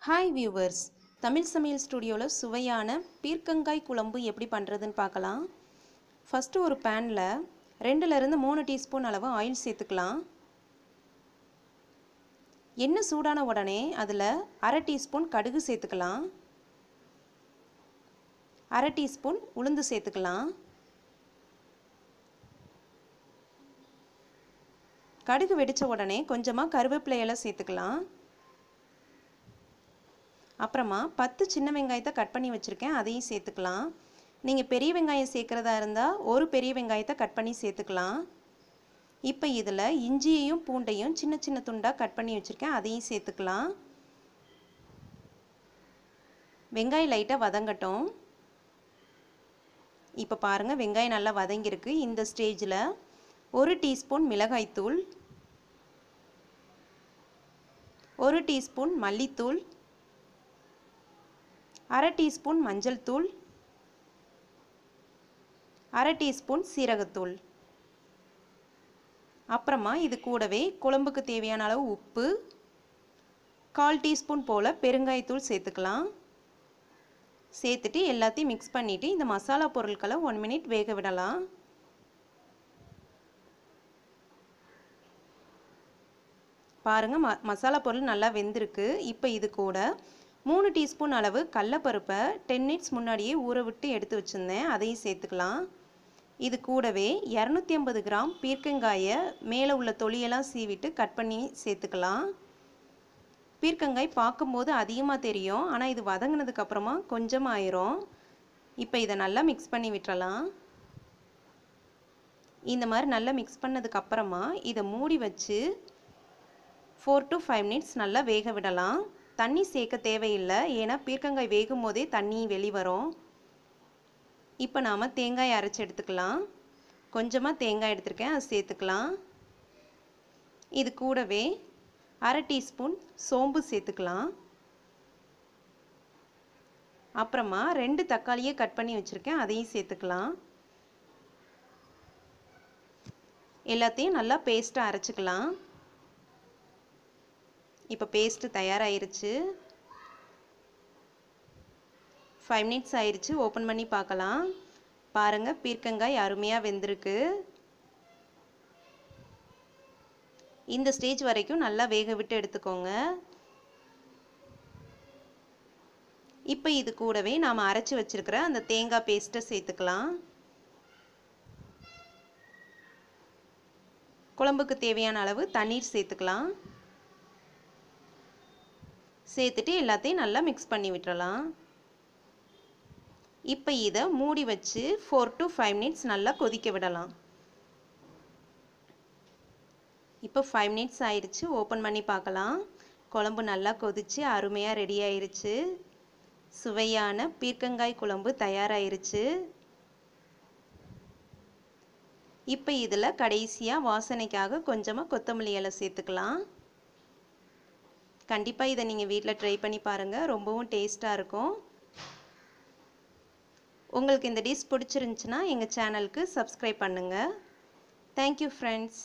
Hi viewers, Tamil சமையல் ஸ்டுடியோவில் சுவையான பீர்க்கங்காய் குழம்பு எப்படி பண்ணுறதுன்னு பார்க்கலாம். ஃபஸ்ட்டு ஒரு பேனில் 2லேருந்து 3 டீஸ்பூன் அளவு ஆயில் சேர்த்துக்கலாம். எண்ணெய் சூடான உடனே அதில் அரை டீஸ்பூன் கடுகு சேர்த்துக்கலாம். அரை டீஸ்பூன் உளுந்து சேர்த்துக்கலாம். கடுகு வெடித்த உடனே கொஞ்சமாக கருவேப்பிலை இலை சேர்த்துக்கலாம். அப்புறமா 10 சின்ன வெங்காயத்தை கட் பண்ணி வச்சுருக்கேன், அதையும் சேர்த்துக்கலாம். நீங்கள் பெரிய வெங்காயம் சேர்க்குறதா இருந்தால் ஒரு பெரிய வெங்காயத்தை கட் பண்ணி சேர்த்துக்கலாம். இப்போ இதில் இஞ்சியையும் பூண்டையும் சின்ன சின்ன துண்டாக கட் பண்ணி வச்சுருக்கேன், அதையும் சேர்த்துக்கலாம். வெங்காயம் லைட்டாக வதங்கட்டும். இப்போ பாருங்கள், வெங்காயம் நல்லா வதங்கியிருக்கு. இந்த ஸ்டேஜில் 1 டீஸ்பூன் மிளகாய்த்தூள், 1 டீஸ்பூன் மல்லித்தூள், அரை டீஸ்பூன் மஞ்சள் தூள், அரை டீஸ்பூன் சீரகத்தூள், அப்புறமா இது கூடவே குழம்புக்கு தேவையான அளவு உப்பு, 1/4 டீஸ்பூன் போல் பெருங்காயத்தூள் சேர்த்துக்கலாம். சேர்த்துட்டு எல்லாத்தையும் மிக்ஸ் பண்ணிவிட்டு இந்த மசாலா பொருட்களை 1 மினிட் வேக விடலாம். பாருங்கள், மசாலா பொருள் நல்லா வெந்திருக்கு. இப்போ இது கூட 3 டீஸ்பூன் அளவு கடலைப்பருப்பை 10 மினிட்ஸ் முன்னாடியே ஊற விட்டு எடுத்து வச்சுருந்தேன், அதையும் சேர்த்துக்கலாம். இது கூடவே 250 கிராம் பீர்க்கங்காயை மேலே உள்ள தொலியெல்லாம் சீவிட்டு கட் பண்ணி சேர்த்துக்கலாம். பீர்க்கங்காய் பார்க்கும்போது அதிகமாக தெரியும், ஆனால் இது வதங்கினதுக்கப்புறமா கொஞ்சமாக ஆயிரும். இப்போ இதை நல்லா மிக்ஸ் பண்ணி விட்டுறலாம். இந்த மாதிரி நல்லா மிக்ஸ் பண்ணதுக்கப்புறமா இதை மூடி வச்சு 4 to 5 மினிட்ஸ் நல்லா வேக விடலாம். தண்ணி சேர்க்க தேவையில்லை, ஏன்னா பீர்க்கங்காய் வேகும் போதே தண்ணி வெளிவரும். இப்போ நாம் தேங்காய் அரைச்சி எடுத்துக்கலாம். கொஞ்சமாக தேங்காய் எடுத்துருக்கேன், அதை சேர்த்துக்கலாம். இது கூடவே அரை டீஸ்பூன் சோம்பு சேர்த்துக்கலாம். அப்புறமா 2 தக்காளியை கட் பண்ணி வச்சுருக்கேன், அதையும் சேர்த்துக்கலாம். எல்லாத்தையும் நல்லா பேஸ்ட்டாக அரைச்சிக்கலாம். இப்போ பேஸ்ட்டு தயாராகிருச்சு. 5 மினிட்ஸ் ஆயிடுச்சு. ஓப்பன் பண்ணி பார்க்கலாம். பாருங்கள், பீர்க்கங்காய் அருமையாக வெந்திருக்கு. இந்த ஸ்டேஜ் வரைக்கும் நல்லா வேக விட்டு எடுத்துக்கோங்க. இப்போ இது கூடவே நாம் அரைச்சி வச்சிருக்கிற அந்த தேங்காய் பேஸ்ட்டை சேர்த்துக்கலாம். குழம்புக்கு தேவையான அளவு தண்ணீர் சேர்த்துக்கலாம். சேர்த்துட்டு எல்லாத்தையும் நல்லா மிக்ஸ் பண்ணி விட்டுறலாம். இப்போ இதை மூடி வச்சு 4 to 5 மினிட்ஸ் நல்லா கொதிக்க விடலாம். இப்போ 5 மினிட்ஸ் ஆயிடுச்சு. ஓப்பன் பண்ணி பார்க்கலாம். குழம்பு நல்லா கொதிச்சு அருமையாக ரெடி ஆயிருச்சு. சுவையான பீர்க்கங்காய் குழம்பு தயாராகிருச்சு. இப்போ இதில் கடைசியாக வாசனைக்காக கொஞ்சமாக கொத்தமல்லி இலை சேர்த்துக்கலாம். கண்டிப்பாக இதை நீங்கள் வீட்டில் ட்ரை பண்ணி பாருங்கள், ரொம்பவும் டேஸ்ட்டாக இருக்கும். உங்களுக்கு இந்த டிஷ் பிடிச்சிருந்துச்சுன்னா எங்கள் சேனலுக்கு சப்ஸ்கிரைப் பண்ணுங்கள். Thank you friends.